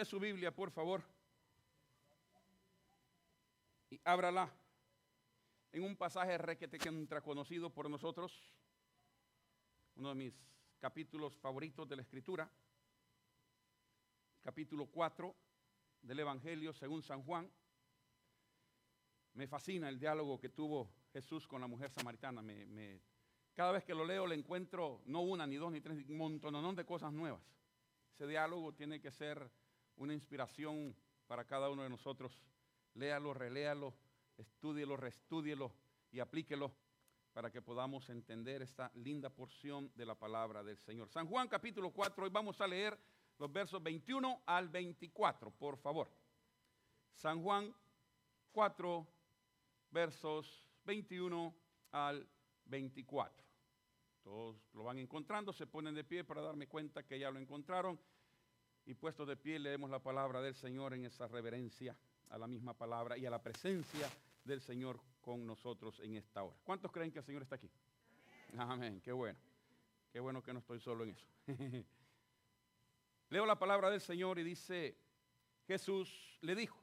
usted su Biblia, por favor, y ábrala en un pasaje requete conocido por nosotros, uno de mis capítulos favoritos de la Escritura, capítulo 4 del Evangelio según San Juan. Me fascina el diálogo que tuvo Jesús con la mujer samaritana. Cada vez que lo leo le encuentro no una, ni dos, ni tres, un montón de cosas nuevas. Ese diálogo tiene que ser una inspiración para cada uno de nosotros. Léalo, reléalo, estúdielo, reestúdielo y aplíquelo para que podamos entender esta linda porción de la palabra del Señor. San Juan capítulo 4, hoy vamos a leer los versos 21 al 24, por favor. San Juan 4, versos 21 al 24. Todos lo van encontrando, se ponen de pie para darme cuenta que ya lo encontraron. Y puestos de pie leemos la palabra del Señor en esa reverencia a la misma palabra y a la presencia del Señor con nosotros en esta hora. ¿Cuántos creen que el Señor está aquí? Amén. Amén, qué bueno. Qué bueno que no estoy solo en eso. Leo la palabra del Señor y dice, Jesús le dijo,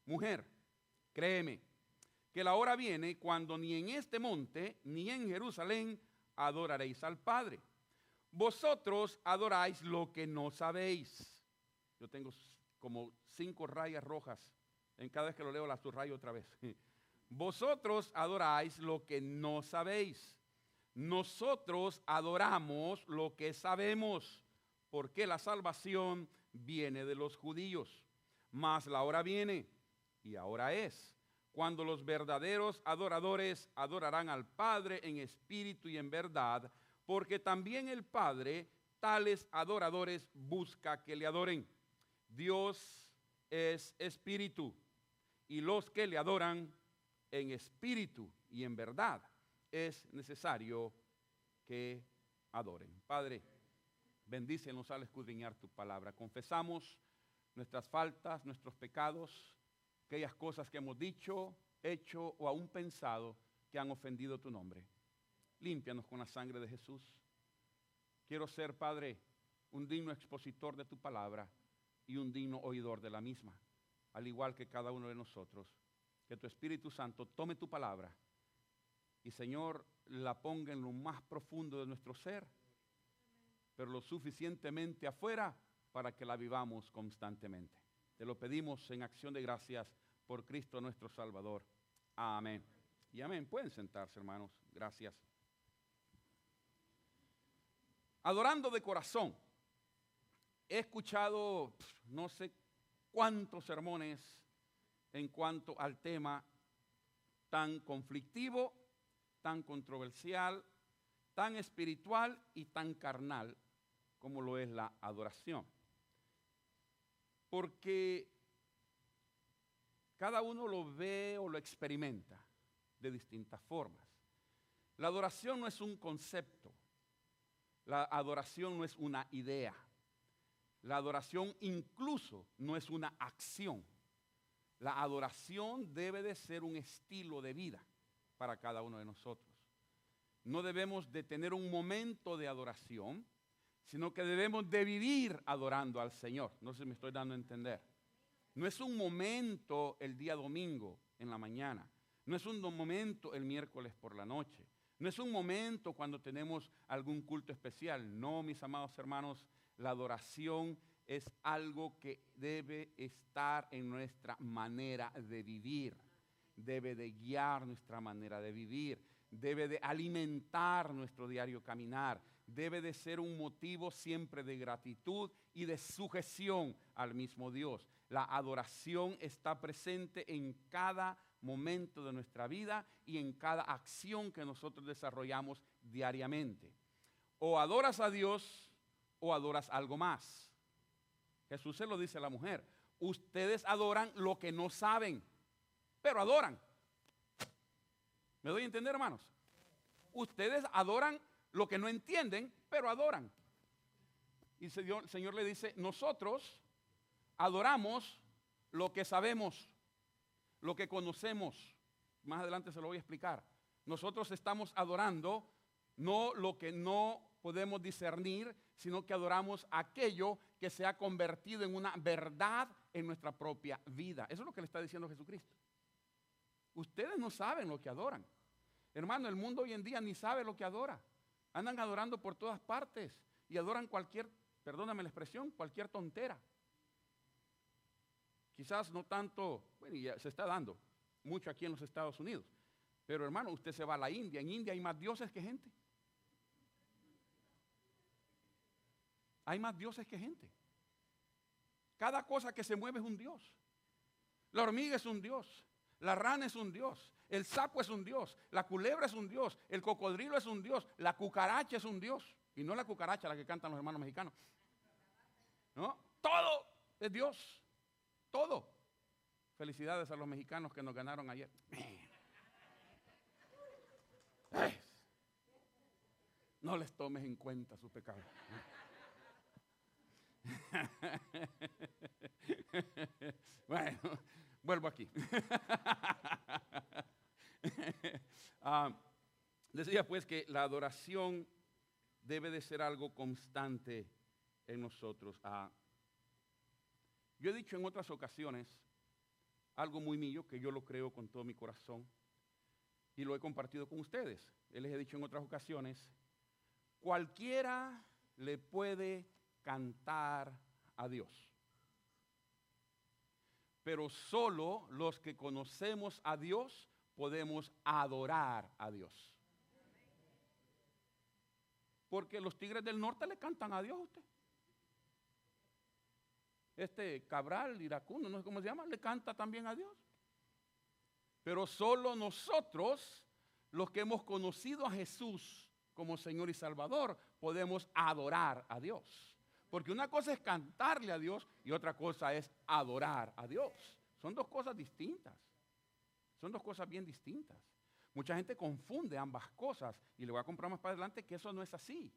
mujer, créeme, que la hora viene cuando ni en este monte ni en Jerusalén adoraréis al Padre. Vosotros adoráis lo que no sabéis. Yo tengo como 5 rayas rojas. En cada vez que lo leo las subrayo otra vez. Vosotros adoráis lo que no sabéis. Nosotros adoramos lo que sabemos, porque la salvación viene de los judíos. Mas la hora viene, y ahora es, cuando los verdaderos adoradores adorarán al Padre en espíritu y en verdad, porque también el Padre tales adoradores busca que le adoren. Dios es espíritu, y los que le adoran en espíritu y en verdad es necesario que adoren. Padre, bendícenos al escudriñar tu palabra. Confesamos nuestras faltas, nuestros pecados, aquellas cosas que hemos dicho, hecho o aún pensado que han ofendido tu nombre. Límpianos con la sangre de Jesús. Quiero ser, Padre, un digno expositor de tu palabra y un digno oidor de la misma, al igual que cada uno de nosotros. Que tu Espíritu Santo tome tu palabra y, Señor, la ponga en lo más profundo de nuestro ser, pero lo suficientemente afuera para que la vivamos constantemente. Te lo pedimos en acción de gracias por Cristo nuestro Salvador. Amén. Y amén. Pueden sentarse, hermanos. Gracias. Adorando de corazón. He escuchado no sé cuántos sermones en cuanto al tema tan conflictivo, tan controversial, tan espiritual y tan carnal como lo es la adoración. Porque cada uno lo ve o lo experimenta de distintas formas. La adoración no es un concepto. La adoración no es una idea. La adoración incluso no es una acción. La adoración debe de ser un estilo de vida para cada uno de nosotros. No debemos de tener un momento de adoración, sino que debemos de vivir adorando al Señor. No sé si me estoy dando a entender. No es un momento el día domingo en la mañana. No es un momento el miércoles por la noche. No es un momento cuando tenemos algún culto especial. No, mis amados hermanos, la adoración es algo que debe estar en nuestra manera de vivir. Debe de guiar nuestra manera de vivir. Debe de alimentar nuestro diario caminar. Debe de ser un motivo siempre de gratitud y de sujeción al mismo Dios. La adoración está presente en cada momento de nuestra vida y en cada acción que nosotros desarrollamos diariamente. O adoras a Dios o adoras algo más. Jesús se lo dice a la mujer. Ustedes adoran lo que no saben, pero adoran. ¿Me doy a entender, hermanos? Ustedes adoran lo que no entienden, pero adoran. Y el Señor le dice, nosotros adoramos lo que sabemos, lo que conocemos. Más adelante se lo voy a explicar. Nosotros estamos adorando no lo que no podemos discernir, sino que adoramos aquello que se ha convertido en una verdad en nuestra propia vida. Eso es lo que le está diciendo Jesucristo. Ustedes no saben lo que adoran. Hermano, el mundo hoy en día ni sabe lo que adora. Andan adorando por todas partes y adoran cualquier, perdóname la expresión, cualquier tontera. Quizás no tanto, bueno, ya se está dando mucho aquí en los Estados Unidos. Pero hermano, usted se va a la India. En India hay más dioses que gente. Hay más dioses que gente. Cada cosa que se mueve es un dios. La hormiga es un dios. La rana es un dios. El sapo es un dios. La culebra es un dios. El cocodrilo es un dios. La cucaracha es un dios. Y no la cucaracha la que cantan los hermanos mexicanos. ¿No? Todo es Dios. Todo. Felicidades a los mexicanos que nos ganaron ayer. No les tomes en cuenta su pecado. Bueno, vuelvo aquí. Decía pues que la adoración debe de ser algo constante en nosotros. Yo he dicho en otras ocasiones algo muy mío que yo lo creo con todo mi corazón y lo he compartido con ustedes. Les he dicho en otras ocasiones, cualquiera le puede cantar a Dios, pero solo los que conocemos a Dios podemos adorar a Dios. Porque los tigres del norte le cantan a Dios a usted. Cabral, iracundo, no sé cómo se llama, le canta también a Dios. Pero solo nosotros, los que hemos conocido a Jesús como Señor y Salvador, podemos adorar a Dios. Porque una cosa es cantarle a Dios y otra cosa es adorar a Dios. Son dos cosas distintas. Son dos cosas bien distintas. Mucha gente confunde ambas cosas y le voy a comprar más para adelante que eso no es así.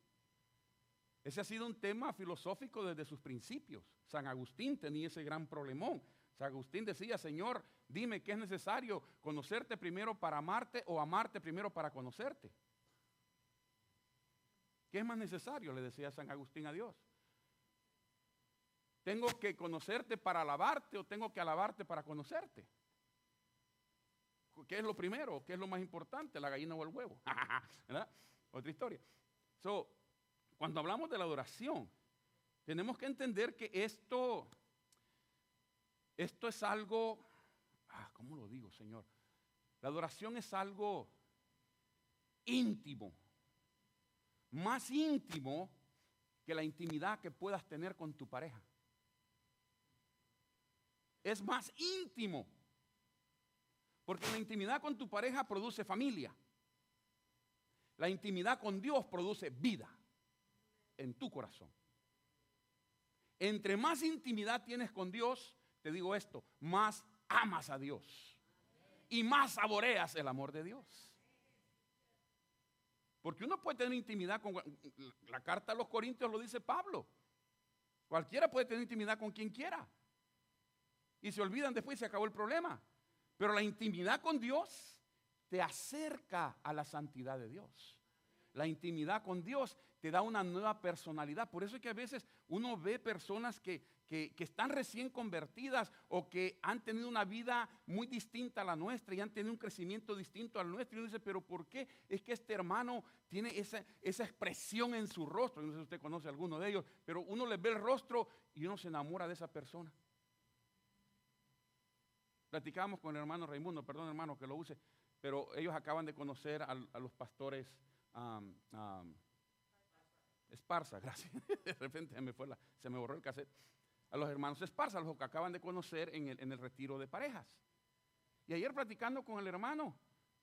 Ese ha sido un tema filosófico desde sus principios. San Agustín tenía ese gran problemón. San Agustín decía, Señor, dime qué es necesario, conocerte primero para amarte o amarte primero para conocerte. ¿Qué es más necesario? Le decía San Agustín a Dios. ¿Tengo que conocerte para alabarte o tengo que alabarte para conocerte? ¿Qué es lo primero? ¿Qué es lo más importante? ¿La gallina o el huevo? ¿Verdad? Otra historia. Cuando hablamos de la adoración, tenemos que entender que esto es algo, ¿cómo lo digo, Señor? La adoración es algo íntimo, más íntimo que la intimidad que puedas tener con tu pareja. Es más íntimo, porque la intimidad con tu pareja produce familia. La intimidad con Dios produce vida en tu corazón. Entre más intimidad tienes con Dios, te digo esto, más amas a Dios y más saboreas el amor de Dios. Porque uno puede tener intimidad con, la carta a los Corintios lo dice Pablo, cualquiera puede tener intimidad con quien quiera y se olvidan después y se acabó el problema. Pero la intimidad con Dios te acerca a la santidad de Dios. La intimidad con Dios te da una nueva personalidad. Por eso es que a veces uno ve personas que están recién convertidas o que han tenido una vida muy distinta a la nuestra y han tenido un crecimiento distinto al nuestro. Y uno dice, pero ¿por qué? Es que este hermano tiene esa expresión en su rostro. No sé si usted conoce a alguno de ellos, pero uno les ve el rostro y uno se enamora de esa persona. Platicábamos con el hermano Raimundo, perdón hermano que lo use, pero ellos acaban de conocer a los pastores Esparza, gracias. De repente se me borró el cassette. A los hermanos Esparza, los que acaban de conocer en el retiro de parejas. Y ayer platicando con el hermano,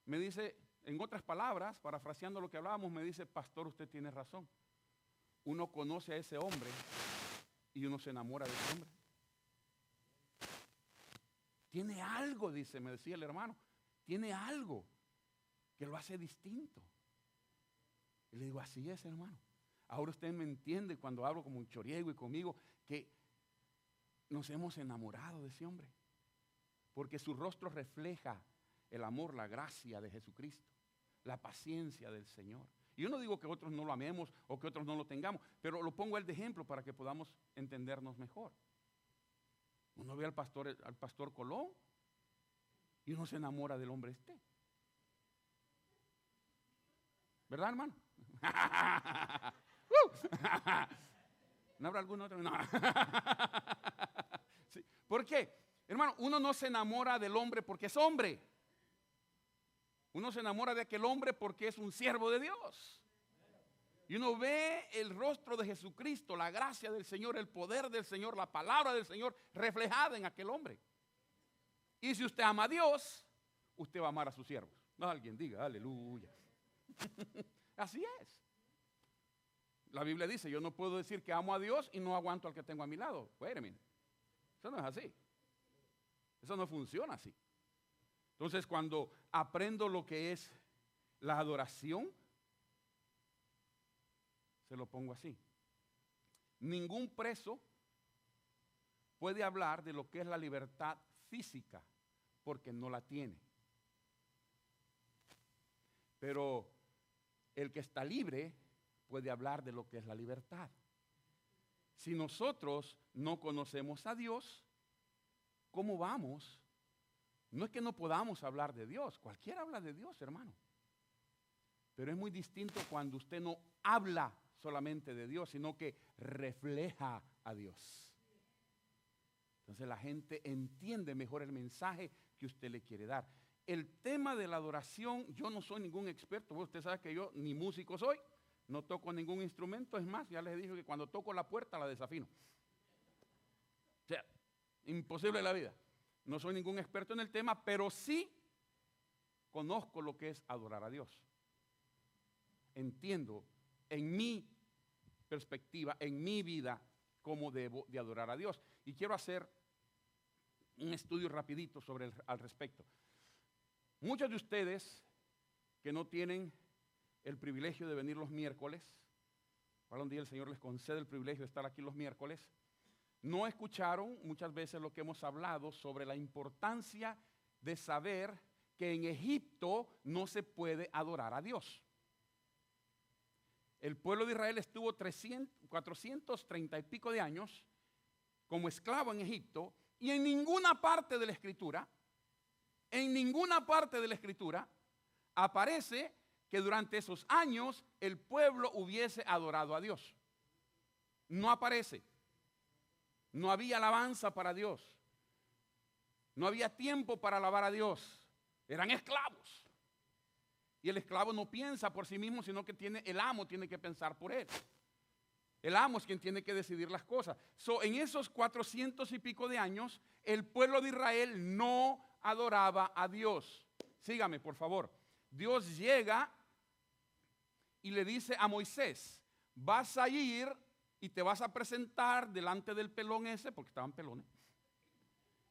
me dice, en otras palabras, parafraseando lo que hablábamos, me dice, pastor, usted tiene razón. Uno conoce a ese hombre y uno se enamora de ese hombre. Tiene algo, me decía el hermano, tiene algo que lo hace distinto. Y le digo, así es, hermano. Ahora usted me entiende cuando hablo como un choriego y conmigo, que nos hemos enamorado de ese hombre. Porque su rostro refleja el amor, la gracia de Jesucristo, la paciencia del Señor. Y yo no digo que otros no lo amemos o que otros no lo tengamos, pero lo pongo él de ejemplo para que podamos entendernos mejor. Uno ve al pastor Colón y uno se enamora del hombre este. ¿Verdad, hermano? ¿No habrá algún otro? No. Sí. ¿Por qué? Hermano, uno no se enamora del hombre porque es hombre. Uno se enamora de aquel hombre porque es un siervo de Dios. Y uno ve el rostro de Jesucristo, la gracia del Señor, el poder del Señor, la palabra del Señor reflejada en aquel hombre. Y si usted ama a Dios, usted va a amar a sus siervos. No, alguien diga, aleluya. Así es. La Biblia dice, yo no puedo decir que amo a Dios y no aguanto al que tengo a mi lado. Espérame. Eso no es así. Eso no funciona así. Entonces, cuando aprendo lo que es la adoración, se lo pongo así. Ningún preso puede hablar de lo que es la libertad física, porque no la tiene. Pero el que está libre puede hablar de lo que es la libertad. Si nosotros no conocemos a Dios, ¿cómo vamos? No es que no podamos hablar de Dios, cualquiera habla de Dios, hermano. Pero es muy distinto cuando usted no habla solamente de Dios, sino que refleja a Dios. Entonces la gente entiende mejor el mensaje que usted le quiere dar. El tema de la adoración, yo no soy ningún experto. Usted sabe que yo ni músico soy, no toco ningún instrumento. Es más, ya les dije que cuando toco la puerta la desafino. O sea, imposible la vida. No soy ningún experto en el tema, pero sí conozco lo que es adorar a Dios. Entiendo en mi perspectiva, en mi vida, cómo debo de adorar a Dios. Y quiero hacer un estudio rapidito al respecto. Muchos de ustedes que no tienen el privilegio de venir los miércoles, para un día el Señor les concede el privilegio de estar aquí los miércoles, no escucharon muchas veces lo que hemos hablado sobre la importancia de saber que en Egipto no se puede adorar a Dios. El pueblo de Israel estuvo 430 y pico de años como esclavo en Egipto y en ninguna parte de la Escritura, aparece que durante esos años el pueblo hubiese adorado a Dios. No aparece. No había alabanza para Dios. No había tiempo para alabar a Dios. Eran esclavos. Y el esclavo no piensa por sí mismo, sino que el amo tiene que pensar por él. El amo es quien tiene que decidir las cosas. En esos 400 y pico de años, el pueblo de Israel no adoraba a Dios. Sígame, por favor. Dios llega y le dice a Moisés, vas a ir y te vas a presentar delante del pelón ese, porque estaban pelones,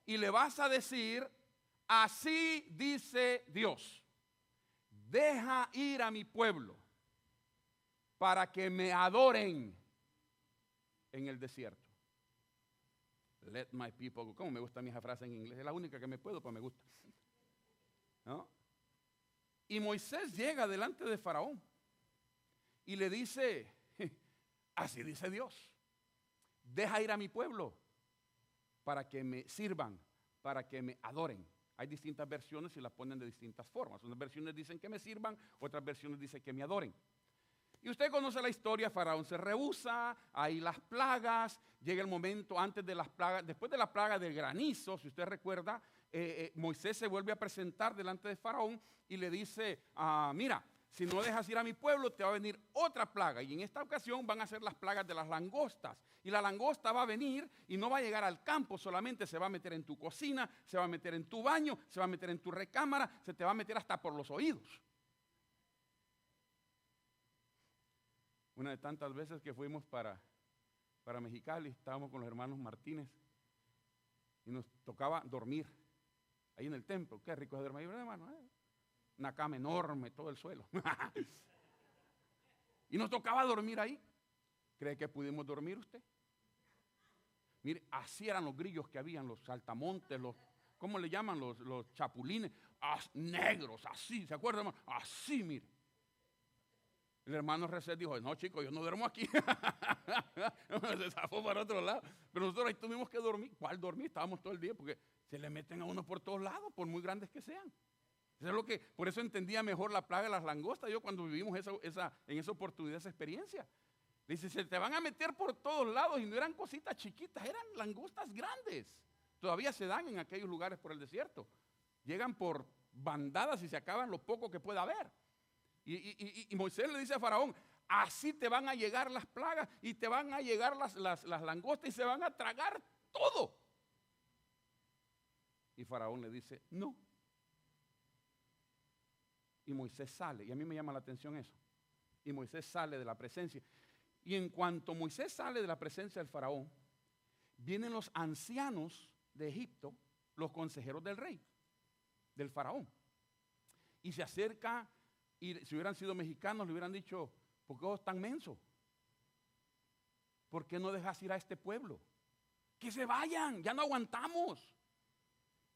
y le vas a decir, así dice Dios, deja ir a mi pueblo para que me adoren en el desierto. Let my people go. ¿Cómo me gusta mi frase en inglés? Es la única que me puedo, pero me gusta. ¿No? Y Moisés llega delante de Faraón y le dice, así dice Dios, deja ir a mi pueblo para que me sirvan, para que me adoren. Hay distintas versiones y las ponen de distintas formas. Unas versiones dicen que me sirvan, otras versiones dicen que me adoren. Y usted conoce la historia, Faraón se rehúsa, hay las plagas, llega el momento antes de las plagas, después de la plaga del granizo, si usted recuerda, Moisés se vuelve a presentar delante de Faraón y le dice, mira, si no dejas ir a mi pueblo, te va a venir otra plaga. Y en esta ocasión van a ser las plagas de las langostas. Y la langosta va a venir y no va a llegar al campo, solamente se va a meter en tu cocina, se va a meter en tu baño, se va a meter en tu recámara, se te va a meter hasta por los oídos. Una de tantas veces que fuimos para Mexicali, estábamos con los hermanos Martínez y nos tocaba dormir ahí en el templo. Qué rico es dormir, hermano. Una cama enorme, todo el suelo. Y nos tocaba dormir ahí. ¿Cree que pudimos dormir usted? Mire, así eran los grillos que habían, los saltamontes, ¿cómo le llaman? Los chapulines, negros, así, ¿se acuerdan? Así, mire. El hermano Reset dijo, no chicos, yo no duermo aquí. Se zafó para otro lado. Pero nosotros ahí tuvimos que dormir. ¿Cuál dormir? Estábamos todo el día porque se le meten a uno por todos lados, por muy grandes que sean. Eso es lo que, por eso entendía mejor la plaga de las langostas. Yo cuando vivimos en esa oportunidad, esa experiencia. Dice, se te van a meter por todos lados y no eran cositas chiquitas, eran langostas grandes. Todavía se dan en aquellos lugares por el desierto. Llegan por bandadas y se acaban lo poco que pueda haber. Y Moisés le dice a Faraón, así te van a llegar las plagas y te van a llegar las langostas y se van a tragar todo. Y Faraón le dice, no. Y Moisés sale, y a mí me llama la atención eso. Y Moisés sale de la presencia. Y en cuanto Moisés sale de la presencia del Faraón, vienen los ancianos de Egipto, los consejeros del rey, del Faraón. Y se acerca. Y si hubieran sido mexicanos, le hubieran dicho, ¿por qué vos tan menso? ¿Por qué no dejas ir a este pueblo? Que se vayan, ya no aguantamos.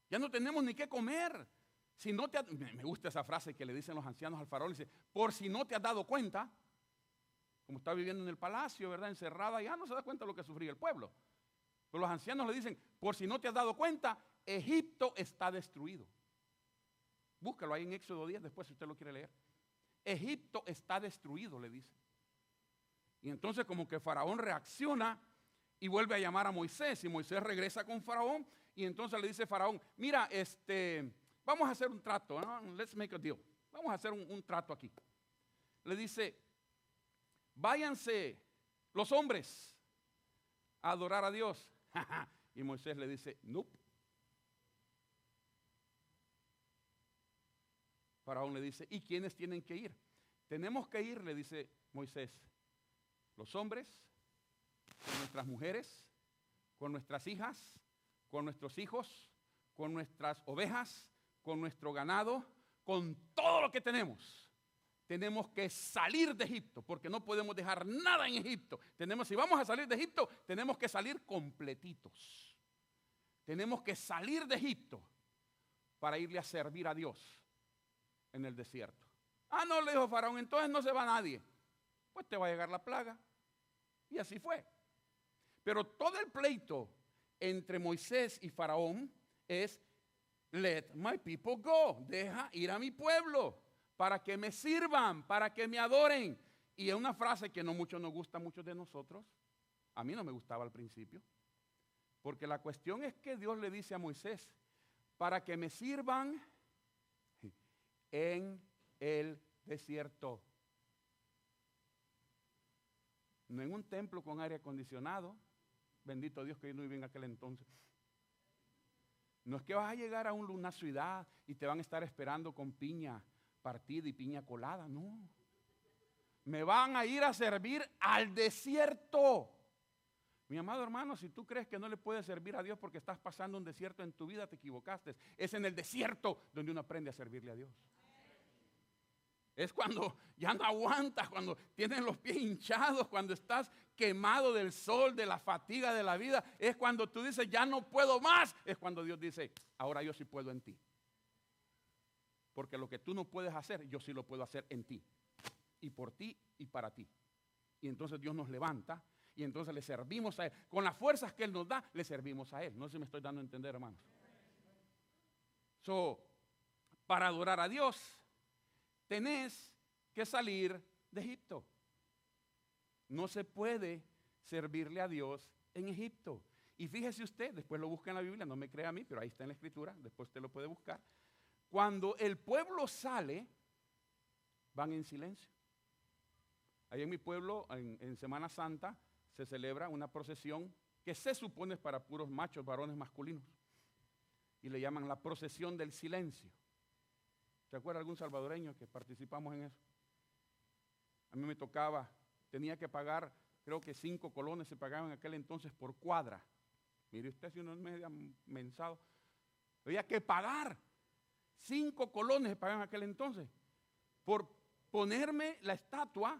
Ya no tenemos ni qué comer. Si no me gusta esa frase que le dicen los ancianos al faraón, dice, por si no te has dado cuenta, como está viviendo en el palacio, ¿verdad? Encerrada, ya no se da cuenta de lo que sufría el pueblo. Pero los ancianos le dicen, por si no te has dado cuenta, Egipto está destruido. Búscalo ahí en Éxodo 10, después si usted lo quiere leer. Egipto está destruido, le dice. Y entonces como que Faraón reacciona y vuelve a llamar a Moisés. Y Moisés regresa con Faraón. Y entonces le dice Faraón, mira, vamos a hacer un trato, ¿no? Let's make a deal. Vamos a hacer un trato aquí. Le dice, váyanse los hombres a adorar a Dios. Y Moisés le dice, nope. Faraón le dice, ¿y quiénes tienen que ir? Tenemos que ir, le dice Moisés, los hombres, con nuestras mujeres, con nuestras hijas, con nuestros hijos, con nuestras ovejas, con nuestro ganado, con todo lo que tenemos. Tenemos que salir de Egipto, porque no podemos dejar nada en Egipto. Si vamos a salir de Egipto, tenemos que salir completitos. Tenemos que salir de Egipto para irle a servir a Dios en el desierto. Ah, no, le dijo Faraón, entonces no se va nadie. Pues te va a llegar la plaga. Y así fue. Pero todo el pleito entre Moisés y Faraón es, let my people go. Deja ir a mi pueblo para que me sirvan, para que me adoren. Y es una frase que no mucho nos gusta a muchos de nosotros. A mí no me gustaba al principio. Porque la cuestión es que Dios le dice a Moisés, para que me sirvan en el desierto. No en un templo con aire acondicionado. Bendito Dios que yo no viví en aquel entonces. No es que vas a llegar a una ciudad y te van a estar esperando con piña partida y piña colada. No. Me van a ir a servir al desierto. Mi amado hermano, si tú crees que no le puedes servir a Dios porque estás pasando un desierto en tu vida, te equivocaste. Es en el desierto donde uno aprende a servirle a Dios. Es cuando ya no aguantas, cuando tienes los pies hinchados, cuando estás quemado del sol, de la fatiga de la vida. Es cuando tú dices, ya no puedo más. Es cuando Dios dice, ahora yo sí puedo en ti. Porque lo que tú no puedes hacer, yo sí lo puedo hacer en ti. Y por ti y para ti. Y entonces Dios nos levanta y entonces le servimos a Él. Con las fuerzas que Él nos da, le servimos a Él. No sé si me estoy dando a entender, hermanos. Para adorar a Dios, tenés que salir de Egipto. No se puede servirle a Dios en Egipto. Y fíjese usted, después lo busca en la Biblia, no me crea a mí, pero ahí está en la Escritura, después usted lo puede buscar. Cuando el pueblo sale, van en silencio. Ahí en mi pueblo, en Semana Santa, se celebra una procesión que se supone es para puros machos, varones masculinos. Y le llaman la procesión del silencio. ¿Se acuerda algún salvadoreño que participamos en eso? A mí me tocaba, tenía que pagar, creo que 5 colones se pagaban en aquel entonces por cuadra. Mire usted, si uno es medio mensado, había que pagar 5 colones se pagaban en aquel entonces por ponerme la estatua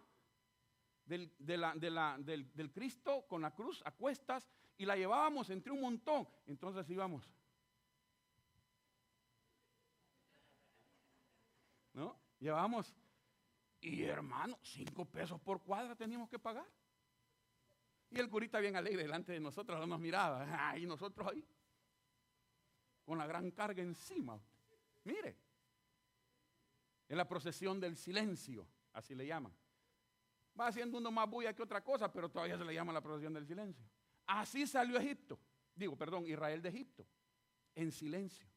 del Cristo con la cruz a cuestas y la llevábamos entre un montón. Entonces íbamos, ¿no? Llevábamos Y hermano, 5 pesos por cuadra teníamos que pagar. Y el curita bien alegre delante de nosotros, no nos miraba. Y nosotros ahí, con la gran carga encima. Mire, en la procesión del silencio, así le llaman. Va haciendo uno más bulla que otra cosa, pero todavía se le llama la procesión del silencio. Así salió Israel de Egipto, en silencio.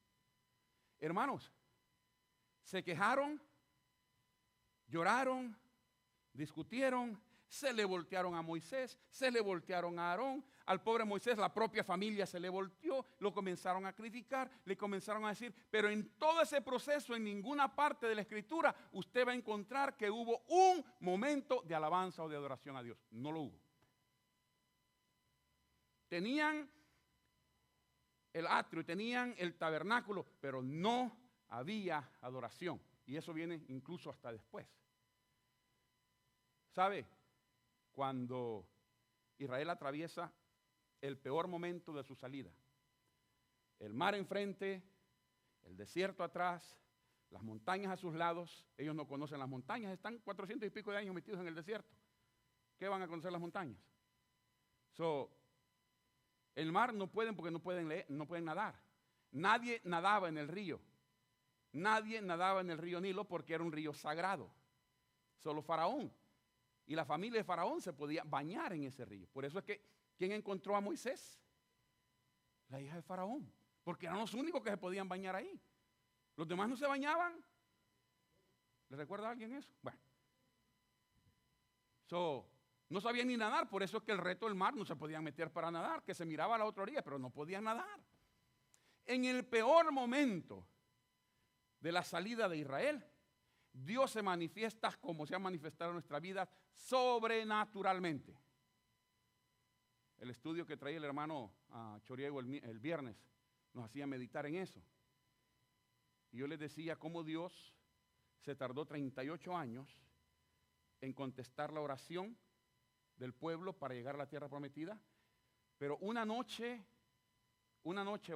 Hermanos, se quejaron, lloraron, discutieron, se le voltearon a Moisés, se le voltearon a Aarón, al pobre Moisés la propia familia se le volteó, lo comenzaron a criticar, le comenzaron a decir, pero en todo ese proceso, en ninguna parte de la escritura, usted va a encontrar que hubo un momento de alabanza o de adoración a Dios. No lo hubo. Tenían el atrio, tenían el tabernáculo, pero no había adoración. Y eso viene incluso hasta después. ¿Sabe? Cuando Israel atraviesa el peor momento de su salida, el mar enfrente, el desierto atrás, las montañas a sus lados, ellos no conocen las montañas, están 400 y pico de años metidos en el desierto. ¿Qué van a conocer las montañas? El mar no pueden porque no pueden nadar. Nadie nadaba en el río. Nadie nadaba en el río Nilo porque era un río sagrado. Solo Faraón. Y la familia de Faraón se podía bañar en ese río. Por eso es que, ¿quién encontró a Moisés? La hija de Faraón. Porque eran los únicos que se podían bañar ahí. Los demás no se bañaban. ¿Le recuerda a alguien eso? Bueno. No sabían ni nadar, por eso es que el resto del mar no se podían meter para nadar, que se miraba a la otra orilla, pero no podían nadar. En el peor momento de la salida de Israel, Dios se manifiesta como se ha manifestado en nuestra vida sobrenaturalmente. El estudio que traía el hermano Choriego el viernes nos hacía meditar en eso. Y yo les decía cómo Dios se tardó 38 años en contestar la oración del pueblo para llegar a la tierra prometida, pero una noche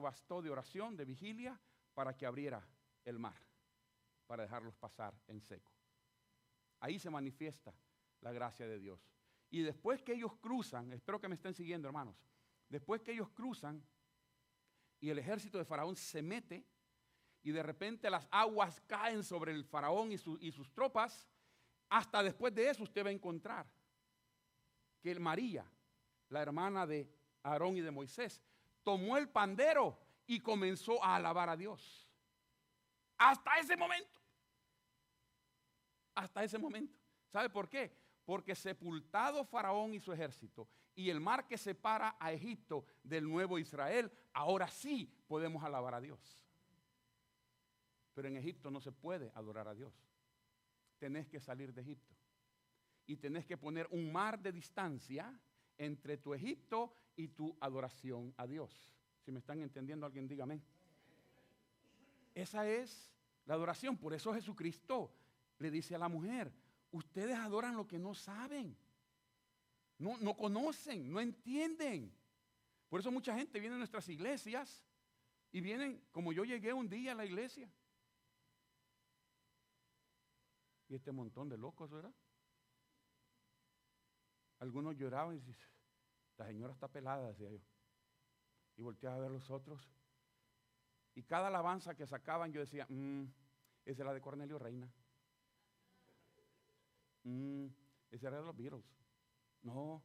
bastó de oración, de vigilia, para que abriera el mar, para dejarlos pasar en seco. Ahí se manifiesta la gracia de Dios. Y después que ellos cruzan, espero que me estén siguiendo, hermanos, después que ellos cruzan y el ejército de Faraón se mete y de repente las aguas caen sobre el Faraón y sus tropas, hasta después de eso usted va a encontrar que María, la hermana de Aarón y de Moisés, tomó el pandero y comenzó a alabar a Dios. Hasta ese momento. Hasta ese momento. ¿Sabe por qué? Porque sepultado Faraón y su ejército y el mar que separa a Egipto del nuevo Israel, ahora sí podemos alabar a Dios. Pero en Egipto no se puede adorar a Dios. Tenés que salir de Egipto. Y tenés que poner un mar de distancia entre tu Egipto y tu adoración a Dios. Si me están entendiendo, alguien dígame. Esa es la adoración. Por eso Jesucristo le dice a la mujer, ustedes adoran lo que no saben. No conocen, no entienden. Por eso mucha gente viene a nuestras iglesias y vienen, como yo llegué un día a la iglesia. Y este montón de locos, ¿verdad? Algunos lloraban y decían, la señora está pelada, decía yo. Y volteaba a ver los otros. Y cada alabanza que sacaban yo decía, esa es la de Cornelio Reina. Esa era de los Beatles. No,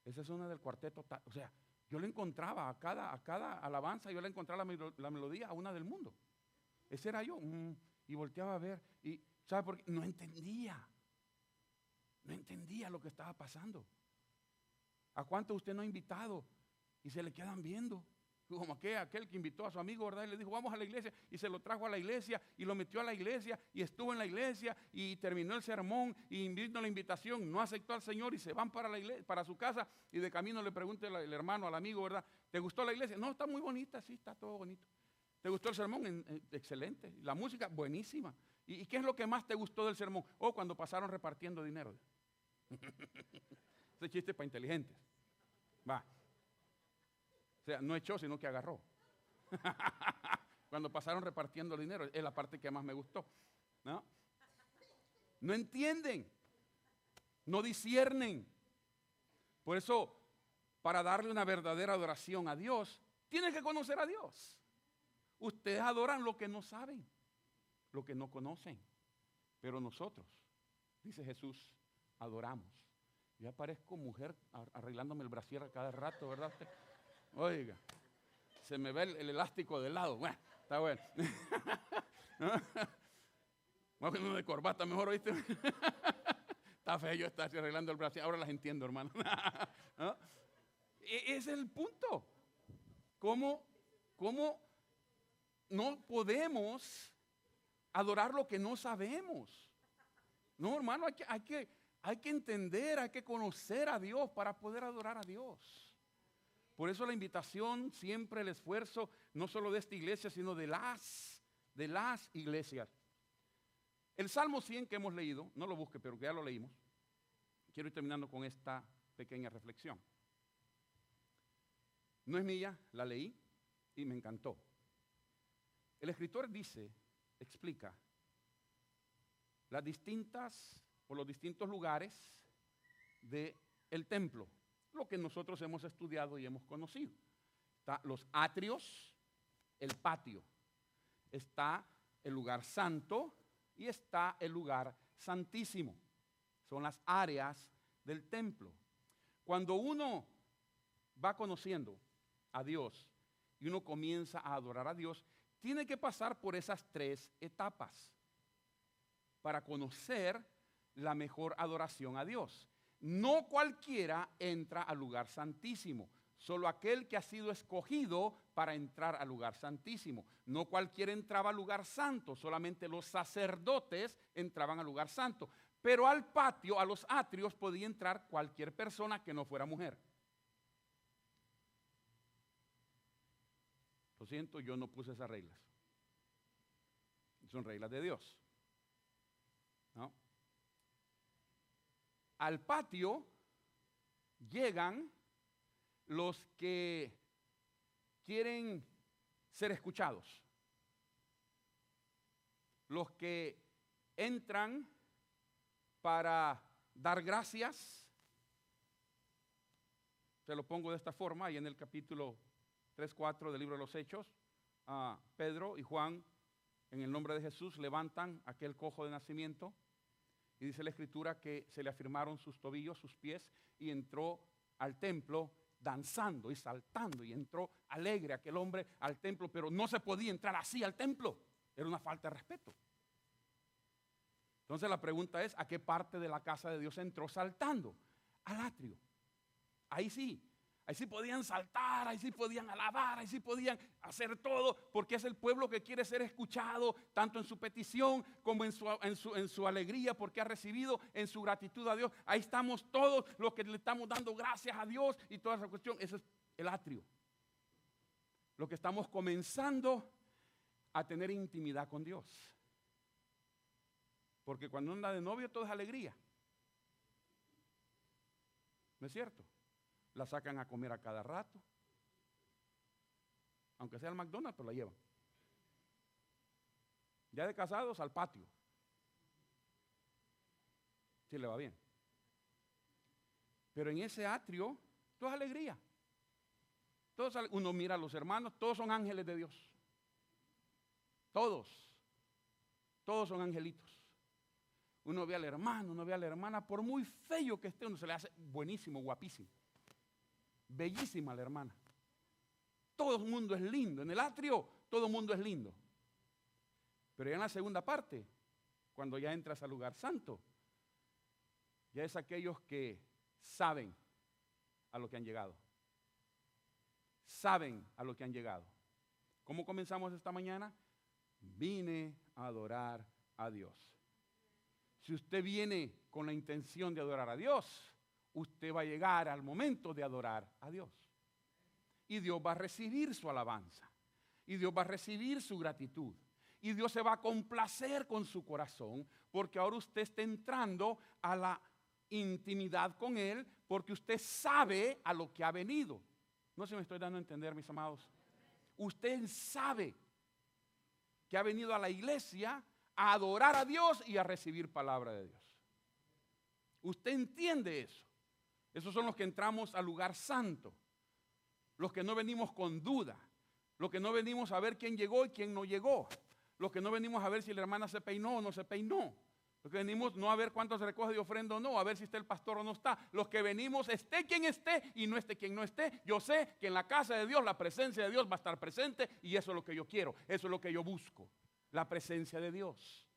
esa es una del cuarteto. O sea, yo le encontraba a cada alabanza, yo le encontraba la melodía a una del mundo. Ese era yo. Y volteaba a ver. Y ¿sabe por qué? No entendía. No entendía lo que estaba pasando. ¿A cuánto usted no ha invitado? Y se le quedan viendo. Como aquel que invitó a su amigo, ¿verdad? Y le dijo, vamos a la iglesia. Y se lo trajo a la iglesia y lo metió a la iglesia y estuvo en la iglesia y terminó el sermón y vino la invitación. No aceptó al Señor y se van para la iglesia, para su casa. Y de camino le pregunta el hermano al amigo, ¿verdad? ¿Te gustó la iglesia? No, está muy bonita, sí, está todo bonito. ¿Te gustó el sermón? Excelente. La música, buenísima. ¿Y qué es lo que más te gustó del sermón? Cuando pasaron repartiendo dinero. Ese chiste es para inteligentes. Va. O sea, no echó, sino que agarró. Cuando pasaron repartiendo dinero, es la parte que más me gustó, ¿no? no entienden, no disciernen. Por eso, para darle una verdadera adoración a Dios, tienen que conocer a Dios. Ustedes adoran lo que no saben, lo que no conocen. Pero nosotros, dice Jesús, adoramos. Ya parezco mujer arreglándome el brasier a cada rato, ¿verdad? Oiga, se me ve el elástico de lado. Bueno, está bueno. Vamos a de corbata mejor, ¿oíste? Está feo yo estar arreglando el brasier. Ahora las entiendo, hermano. ¿No? Ese es el punto. ¿Cómo no podemos adorar lo que no sabemos? No, hermano, hay que entender, hay que conocer a Dios para poder adorar a Dios. Por eso la invitación, siempre el esfuerzo, no solo de esta iglesia, sino de las iglesias. El Salmo 100 que hemos leído, no lo busque, pero que ya lo leímos. Quiero ir terminando con esta pequeña reflexión. No es mía, la leí y me encantó. El escritor explica los distintos lugares del templo, lo que nosotros hemos estudiado y hemos conocido. Está los atrios, el patio, está el lugar santo y está el lugar santísimo. Son las áreas del templo. Cuando uno va conociendo a Dios y uno comienza a adorar a Dios, tiene que pasar por esas 3 etapas para conocer la mejor adoración a Dios. No cualquiera entra al lugar santísimo, solo aquel que ha sido escogido para entrar al lugar santísimo. No cualquiera entraba al lugar santo, solamente los sacerdotes entraban al lugar santo. Pero al patio, a los atrios, podía entrar cualquier persona que no fuera mujer. Lo siento, yo no puse esas reglas. Son reglas de Dios. ¿No? Al patio llegan los que quieren ser escuchados, los que entran para dar gracias. Se lo pongo de esta forma, y en el capítulo 3-4 del libro de los Hechos, Pedro y Juan, en el nombre de Jesús, levantan aquel cojo de nacimiento, y dice la Escritura que se le afirmaron sus tobillos, sus pies, y entró al templo danzando y saltando, y entró alegre aquel hombre al templo, pero no se podía entrar así al templo, era una falta de respeto. Entonces la pregunta es, ¿a qué parte de la casa de Dios entró saltando? Al atrio. Ahí sí podían saltar, ahí sí podían alabar, ahí sí podían hacer todo, porque es el pueblo que quiere ser escuchado, tanto en su petición como en su alegría, porque ha recibido, en su gratitud a Dios. Ahí estamos todos los que le estamos dando gracias a Dios y toda esa cuestión. Eso es el atrio. Lo que estamos comenzando a tener intimidad con Dios. Porque cuando anda de novio todo es alegría. ¿No es cierto? La sacan a comer a cada rato. Aunque sea el McDonald's, pues la llevan. Ya de casados al patio. Si le va bien. Pero en ese atrio, todo es alegría. Uno mira a los hermanos, todos son ángeles de Dios. Todos son angelitos. Uno ve al hermano, uno ve a la hermana, por muy feo que esté, uno se le hace buenísimo, guapísimo. Bellísima la hermana. Todo el mundo es lindo. En el atrio, todo el mundo es lindo. Pero ya en la segunda parte, cuando ya entras al lugar santo, ya es aquellos que saben a lo que han llegado. Saben a lo que han llegado. ¿Cómo comenzamos esta mañana? Vine a adorar a Dios. Si usted viene con la intención de adorar a Dios, usted va a llegar al momento de adorar a Dios. Y Dios va a recibir su alabanza. Y Dios va a recibir su gratitud. Y Dios se va a complacer con su corazón, porque ahora usted está entrando a la intimidad con Él, porque usted sabe a lo que ha venido. No sé si me estoy dando a entender, mis amados. Usted sabe que ha venido a la iglesia a adorar a Dios y a recibir palabra de Dios. ¿Usted entiende eso? Esos son los que entramos al lugar santo. Los que no venimos con duda. Los que no venimos a ver quién llegó y quién no llegó. Los que no venimos a ver si la hermana se peinó o no se peinó. Los que venimos no a ver cuánto se recoge de ofrenda o no, a ver si está el pastor o no está. Los que venimos, esté quien esté y no esté quien no esté. Yo sé que en la casa de Dios la presencia de Dios va a estar presente y eso es lo que yo quiero, eso es lo que yo busco, la presencia de Dios.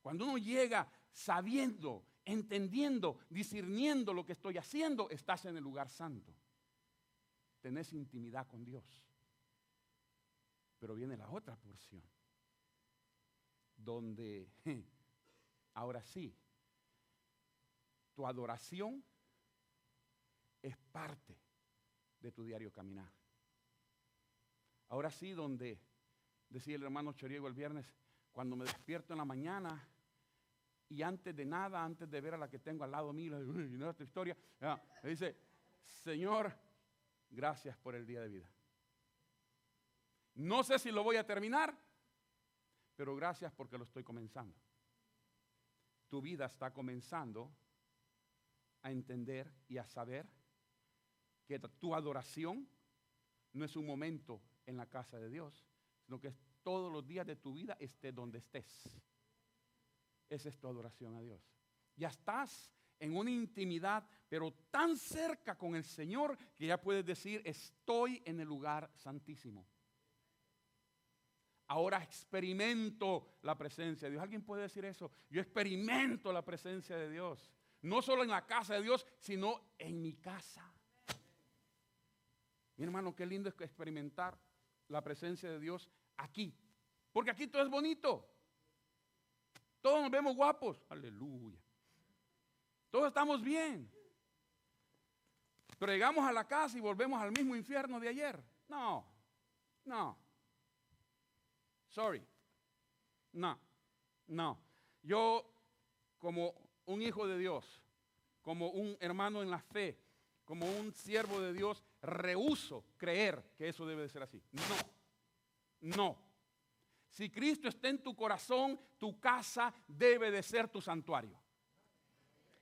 Cuando uno llega sabiendo, entendiendo, discerniendo lo que estoy haciendo, estás en el lugar santo. Tenés intimidad con Dios. Pero viene la otra porción, donde ahora sí, tu adoración es parte de tu diario caminar. Ahora sí, donde decía el hermano Choriego el viernes, cuando me despierto en la mañana y antes de nada, antes de ver a la que tengo al lado mío, y no es tu historia, me dice, Señor, gracias por el día de vida. No sé si lo voy a terminar, pero gracias porque lo estoy comenzando. Tu vida está comenzando a entender y a saber que tu adoración no es un momento en la casa de Dios, sino que es todos los días de tu vida, estés donde estés. Esa es tu adoración a Dios. Ya estás en una intimidad, pero tan cerca con el Señor que ya puedes decir, estoy en el lugar santísimo. Ahora experimento la presencia de Dios. ¿Alguien puede decir eso? Yo experimento la presencia de Dios. No solo en la casa de Dios, sino en mi casa. Mi hermano, qué lindo es experimentar la presencia de Dios aquí. Porque aquí todo es bonito. Todos nos vemos guapos. Aleluya. Todos estamos bien. Pero llegamos a la casa y volvemos al mismo infierno de ayer. No. Sorry. No. Yo, como un hijo de Dios, como un hermano en la fe, como un siervo de Dios, rehúso creer que eso debe de ser así. No. Si Cristo está en tu corazón, tu casa debe de ser tu santuario.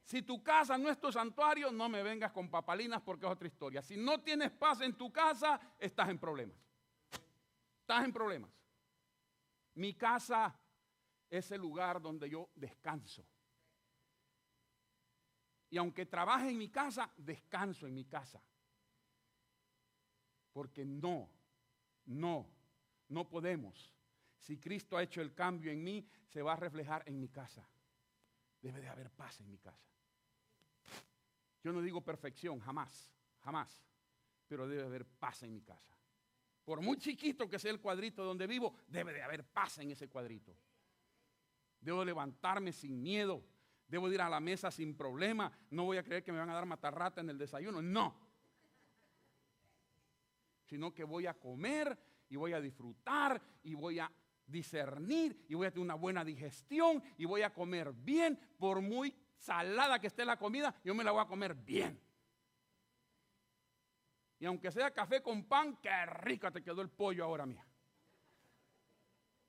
Si tu casa no es tu santuario, no me vengas con papalinas porque es otra historia. Si no tienes paz en tu casa, estás en problemas. Estás en problemas. Mi casa es el lugar donde yo descanso. Y aunque trabaje en mi casa, descanso en mi casa. Porque no podemos. Si Cristo ha hecho el cambio en mí, se va a reflejar en mi casa. Debe de haber paz en mi casa. Yo no digo perfección, jamás. Pero debe de haber paz en mi casa. Por muy chiquito que sea el cuadrito donde vivo, debe de haber paz en ese cuadrito. Debo levantarme sin miedo. Debo de ir a la mesa sin problema. No voy a creer que me van a dar matarrata en el desayuno. No. Sino que voy a comer y voy a disfrutar y voy a discernir y voy a tener una buena digestión y voy a comer bien. Por muy salada que esté la comida, yo me la voy a comer bien. Y aunque sea café con pan, qué rica te quedó el pollo ahora mía.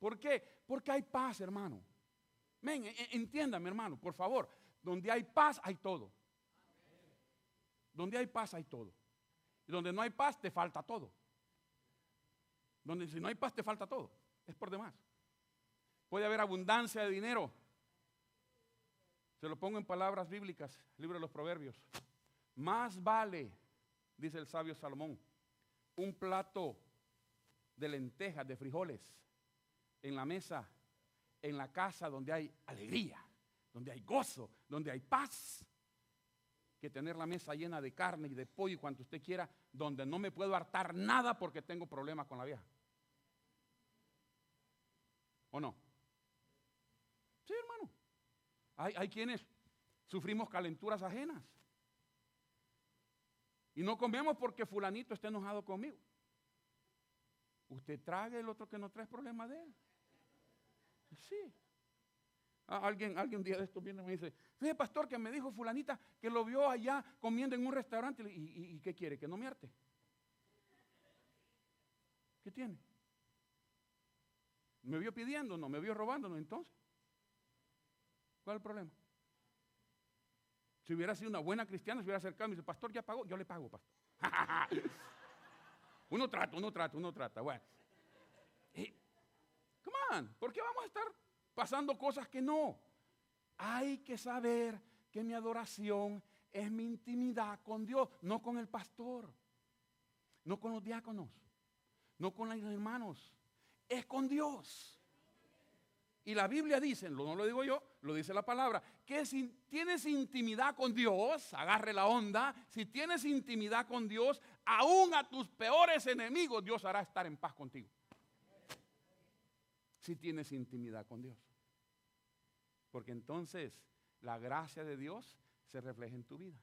¿Por qué? Porque hay paz, hermano. Entiéndame, hermano, por favor. Donde hay paz, hay todo. Donde hay paz, hay todo. Y donde no hay paz, te falta todo. Donde si no hay paz, te falta todo. Es por demás. Puede haber abundancia de dinero. Se lo pongo en palabras bíblicas, libro de los Proverbios. Más vale, dice el sabio Salomón, un plato de lentejas, de frijoles, en la mesa, en la casa donde hay alegría, donde hay gozo, donde hay paz, que tener la mesa llena de carne y de pollo y cuanto usted quiera, donde no me puedo hartar nada porque tengo problemas con la vieja. ¿O no? Sí, hermano. Hay quienes sufrimos calenturas ajenas. Y no comemos porque fulanito está enojado conmigo. Usted trague el otro que no trae problema de él. Sí. Alguien un día de estos viene y me dice, fíjate, pastor, que me dijo fulanita que lo vio allá comiendo en un restaurante. ¿Y qué quiere? ¿Que no me harte? ¿Qué tiene? ¿Me vio pidiendo? No. ¿Me vio robando? No. Entonces, ¿cuál es el problema? Si hubiera sido una buena cristiana, se hubiera acercado y me dice, pastor, ¿ya pagó? Yo le pago, pastor. Uno trata. Bueno. Come on, ¿por qué vamos a estar pasando cosas que no? Hay que saber que mi adoración es mi intimidad con Dios, no con el pastor, no con los diáconos, no con los hermanos, es con Dios. Y la Biblia dice, no lo digo yo, lo dice la palabra, que si tienes intimidad con Dios, agarre la onda, si tienes intimidad con Dios, aún a tus peores enemigos, Dios hará estar en paz contigo. Si tienes intimidad con Dios. Porque entonces la gracia de Dios se refleja en tu vida.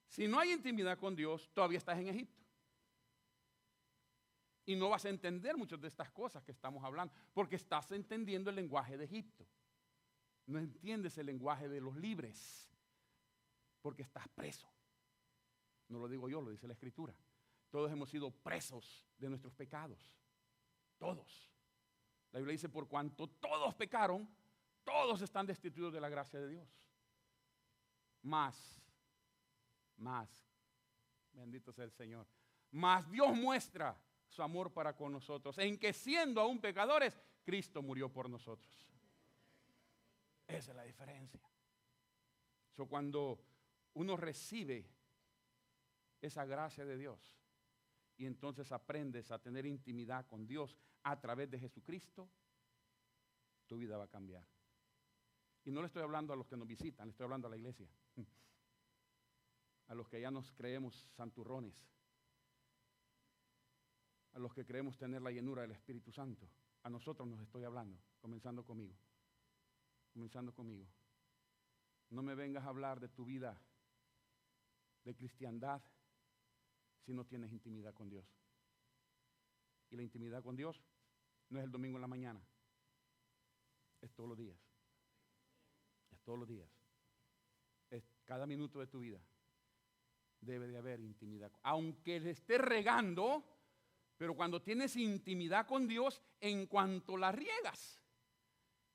Si no hay intimidad con Dios, todavía estás en Egipto. Y no vas a entender muchas de estas cosas que estamos hablando, porque estás entendiendo el lenguaje de Egipto. No entiendes el lenguaje de los libres, porque estás preso. No lo digo yo, lo dice la Escritura. Todos hemos sido presos de nuestros pecados. Todos. La Biblia dice, por cuanto todos pecaron, todos están destituidos de la gracia de Dios. Más, bendito sea el Señor, más Dios muestra su amor para con nosotros, en que siendo aún pecadores, Cristo murió por nosotros. Esa es la diferencia. Cuando uno recibe esa gracia de Dios y entonces aprendes a tener intimidad con Dios a través de Jesucristo, tu vida va a cambiar. Y no le estoy hablando a los que nos visitan, le estoy hablando a la iglesia. A los que ya nos creemos santurrones. A los que creemos tener la llenura del Espíritu Santo. A nosotros nos estoy hablando, comenzando conmigo. No me vengas a hablar de tu vida de cristiandad si no tienes intimidad con Dios. Y la intimidad con Dios no es el domingo en la mañana, es todos los días. Es cada minuto de tu vida. Debe de haber intimidad. Aunque le estés regando, pero cuando tienes intimidad con Dios, en cuanto la riegas,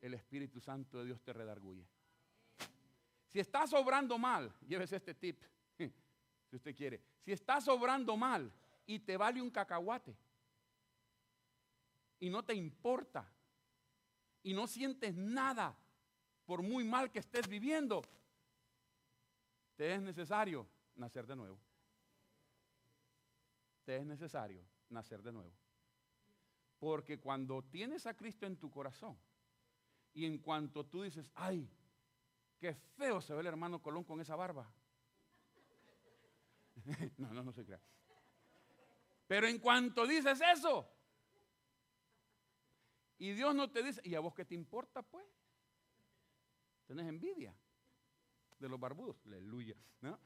el Espíritu Santo de Dios te redarguye. Si estás obrando mal, llévese este tip, si usted quiere. Si estás obrando mal y te vale un cacahuate y no te importa y no sientes nada por muy mal que estés viviendo, te es necesario nacer de nuevo. Porque cuando tienes a Cristo en tu corazón y en cuanto tú dices, ay, qué feo se ve el hermano Colón con esa barba. No se crea. Pero en cuanto dices eso, y Dios no te dice, ¿y a vos qué te importa pues? ¿Tenés envidia de los barbudos? Aleluya, ¿no?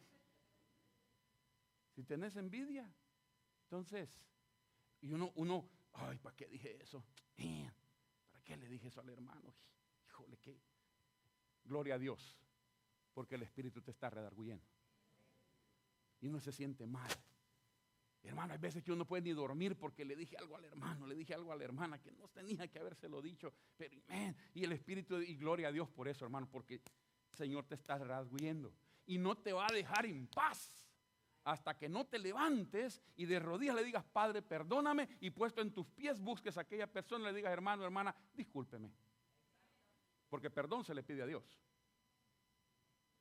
Si tenés envidia, entonces, y uno, ay, ¿para qué dije eso? ¿Para qué le dije eso al hermano? Híjole, qué. Gloria a Dios, porque el Espíritu te está redarguyendo. Y uno se siente mal. Hermano, hay veces que uno no puede ni dormir porque le dije algo al hermano, le dije algo a la hermana que no tenía que habérselo dicho. Pero, y el Espíritu, y gloria a Dios por eso, hermano, porque el Señor te está redarguyendo. Y no te va a dejar en paz hasta que no te levantes y de rodillas le digas, Padre, perdóname, y puesto en tus pies busques a aquella persona y le digas, hermano, hermana, discúlpeme. Porque perdón se le pide a Dios.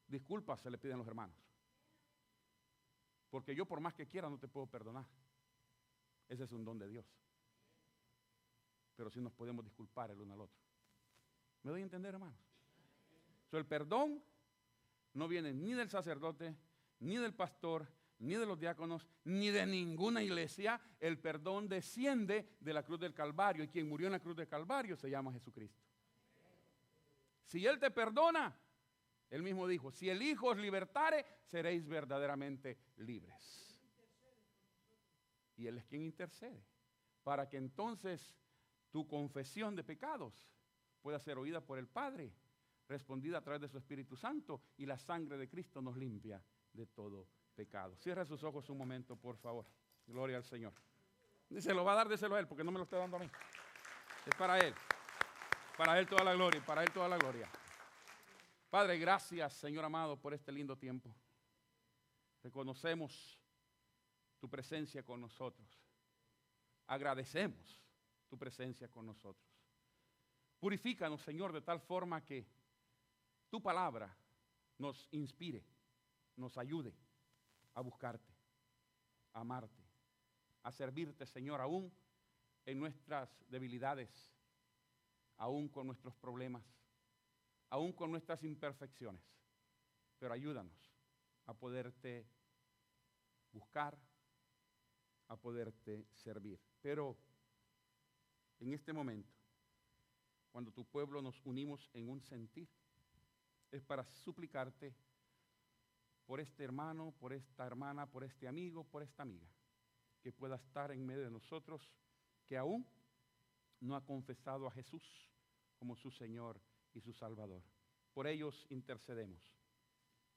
Disculpas se le piden a los hermanos. Porque yo por más que quiera no te puedo perdonar. Ese es un don de Dios. Pero sí nos podemos disculpar el uno al otro. ¿Me doy a entender, hermanos? El perdón no viene ni del sacerdote, ni del pastor, ni de los diáconos, ni de ninguna iglesia. El perdón desciende de la cruz del Calvario. Y quien murió en la cruz del Calvario se llama Jesucristo. Si Él te perdona, Él mismo dijo, si el Hijo os libertare, seréis verdaderamente libres. Y Él es quien intercede, para que entonces tu confesión de pecados pueda ser oída por el Padre, respondida a través de su Espíritu Santo, y la sangre de Cristo nos limpia de todo pecado. Cierra sus ojos un momento, por favor. Gloria al Señor. Se lo va a dar, déselo a Él, porque no me lo está dando a mí. Es para Él. Para Él toda la gloria, para Él toda la gloria. Padre, gracias, Señor amado, por este lindo tiempo. Reconocemos tu presencia con nosotros. Agradecemos tu presencia con nosotros. Purifícanos, Señor, de tal forma que tu palabra nos inspire, nos ayude a buscarte, a amarte, a servirte, Señor, aún en nuestras debilidades, aún con nuestros problemas, aún con nuestras imperfecciones. Pero ayúdanos a poderte buscar, a poderte servir. Pero en este momento, cuando tu pueblo nos unimos en un sentir, es para suplicarte por este hermano, por esta hermana, por este amigo, por esta amiga, que pueda estar en medio de nosotros, que aún no ha confesado a Jesús como su Señor y su Salvador. Por ellos intercedemos,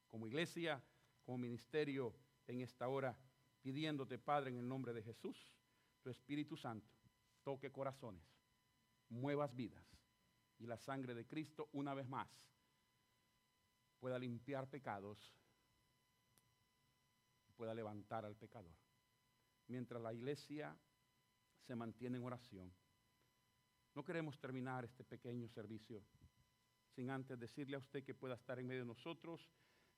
como iglesia, como ministerio en esta hora, pidiéndote, Padre, en el nombre de Jesús, tu Espíritu Santo, toque corazones, muevas vidas, y la sangre de Cristo, una vez más, pueda limpiar pecados, pueda levantar al pecador. Mientras la iglesia se mantiene en oración, no queremos terminar este pequeño servicio sin antes decirle a usted que pueda estar en medio de nosotros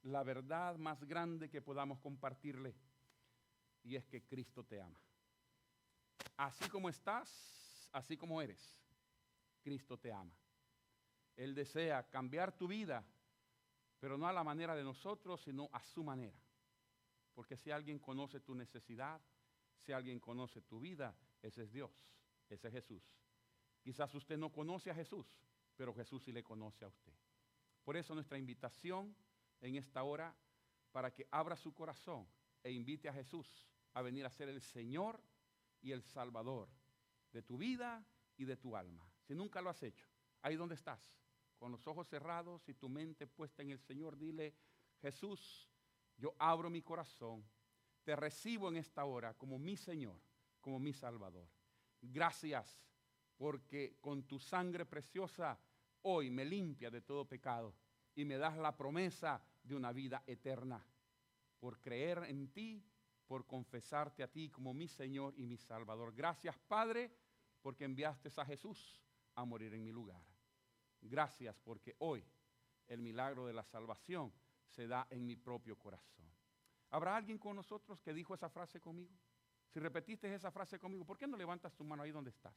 la verdad más grande que podamos compartirle, y es que Cristo te ama. Así como estás, así como eres, Cristo te ama. Él desea cambiar tu vida, pero no a la manera de nosotros, sino a su manera. Porque si alguien conoce tu necesidad, si alguien conoce tu vida, ese es Dios, ese es Jesús. Quizás usted no conoce a Jesús, pero Jesús sí le conoce a usted. Por eso nuestra invitación en esta hora, para que abra su corazón e invite a Jesús a venir a ser el Señor y el Salvador de tu vida y de tu alma. Si nunca lo has hecho, ahí donde estás, con los ojos cerrados y tu mente puesta en el Señor, dile: Jesús, yo abro mi corazón, te recibo en esta hora como mi Señor, como mi Salvador. Gracias porque con tu sangre preciosa hoy me limpia de todo pecado y me das la promesa de una vida eterna. Por creer en ti, por confesarte a ti como mi Señor y mi Salvador. Gracias, Padre, porque enviaste a Jesús a morir en mi lugar. Gracias porque hoy el milagro de la salvación se da en mi propio corazón. ¿Habrá alguien con nosotros que dijo esa frase conmigo? Si repetiste esa frase conmigo, ¿por qué no levantas tu mano ahí donde estás?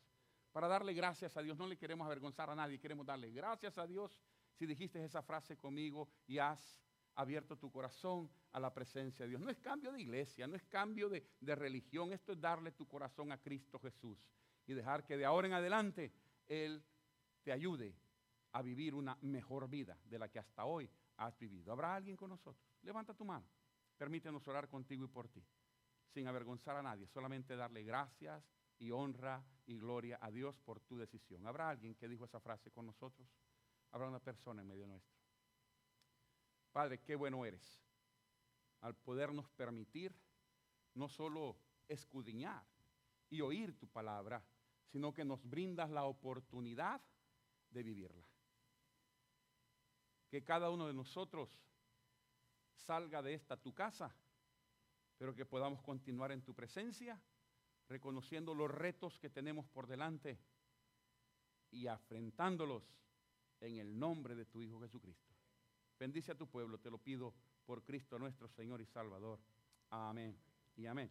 Para darle gracias a Dios. No le queremos avergonzar a nadie, queremos darle gracias a Dios si dijiste esa frase conmigo y has abierto tu corazón a la presencia de Dios. No es cambio de iglesia, no es cambio de religión, esto es darle tu corazón a Cristo Jesús y dejar que de ahora en adelante Él te ayude a vivir una mejor vida de la que hasta hoy has vivido. ¿Habrá alguien con nosotros? Levanta tu mano, permítenos orar contigo y por ti, sin avergonzar a nadie, solamente darle gracias y honra y gloria a Dios por tu decisión. ¿Habrá alguien que dijo esa frase con nosotros? ¿Habrá una persona en medio nuestro? Padre, qué bueno eres al podernos permitir no solo escudriñar y oír tu palabra, sino que nos brindas la oportunidad de vivirla. Que cada uno de nosotros salga de esta tu casa, pero que podamos continuar en tu presencia, reconociendo los retos que tenemos por delante y afrontándolos en el nombre de tu Hijo Jesucristo. Bendice a tu pueblo, te lo pido por Cristo nuestro Señor y Salvador. Amén y amén.